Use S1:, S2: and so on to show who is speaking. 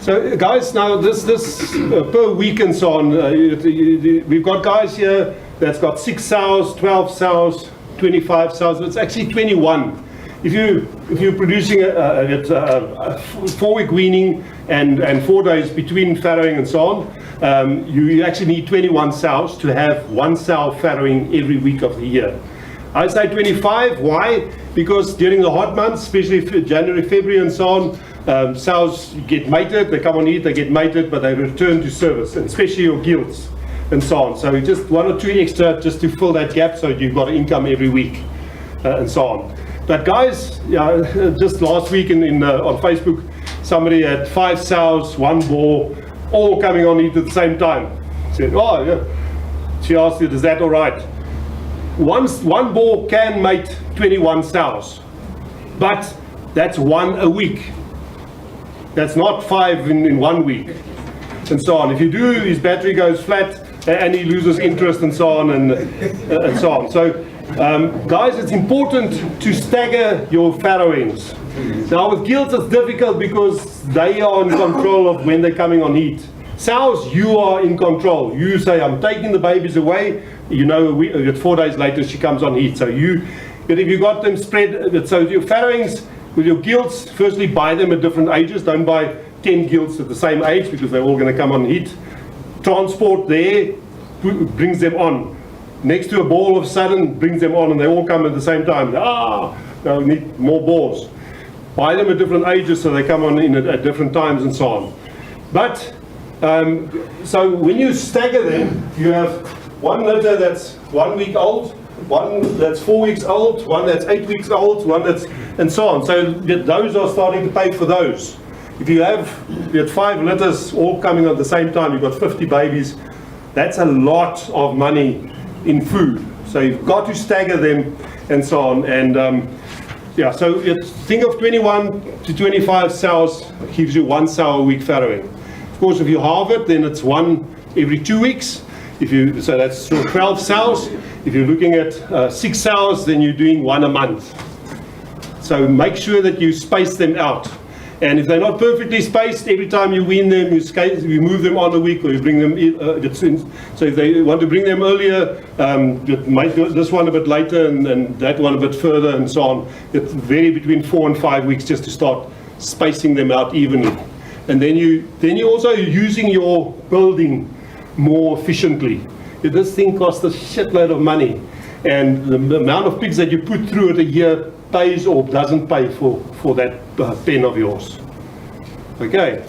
S1: So guys, now this per week and so on, we've got guys here that's got 6 sows, 12 sows, 25 sows. It's actually 21. If you're producing a 4-week weaning and 4 days between farrowing and so on, you actually need 21 sows to have 1 sow farrowing every week of the year. I say 25. Why? Because during the hot months, especially January, February, and so on, sows get mated. They come on heat, they get mated, but they return to service, and especially your gilts and so on. So just 1 or 2 extra just to fill that gap, so you've got income every week and so on. But guys, just last week on Facebook, somebody had 5 sows, 1 boar, all coming on heat at the same time. Said, oh yeah. She asked it, is that all right? One boar can mate 21 sows, but that's 1 a week. That's not 5 in 1 week, and so on. If you do, his battery goes flat and he loses interest and so on and so on. So guys, it's important to stagger your farrowings. Now with gilts it's difficult because they are in control of when they're coming on heat. Sows, you are in control. You say, I'm taking the babies away. You know, 4 days later she comes on heat. So but if you got them spread, so your farrowings with your gilts, firstly buy them at different ages. Don't buy 10 gilts at the same age because they're all going to come on heat. Transport there brings them on. Next to a ball of sudden brings them on, and they all come at the same time. Now we need more balls. Buy them at different ages so they come on in at different times and so on. But so when you stagger them, you have 1 litter that's 1 week old, 1 that's 4 weeks old, 1 that's 8 weeks old, 1 that's, and so on. So those are starting to pay for those. If you have 5 litters all coming at the same time, you've got 50 babies. That's a lot of money in food. So you've got to stagger them and so on. And so think of 21 to 25 sows gives you 1 sow a week farrowing. Of course, if you halve it, then it's 1 every 2 weeks. So that's 12 sows. If you're looking at 6 sows, then you're doing 1 a month. So make sure that you space them out. And if they're not perfectly spaced, every time you wean them, you move them on a week, or you bring them in. So if they want to bring them earlier, make this one a bit later and that one a bit further and so on. It vary between 4 and 5 weeks just to start spacing them out evenly. And then you're also using your building more efficiently. This thing costs a shitload of money, and the amount of pigs that you put through it a year pays or doesn't pay for that pen of yours. Okay.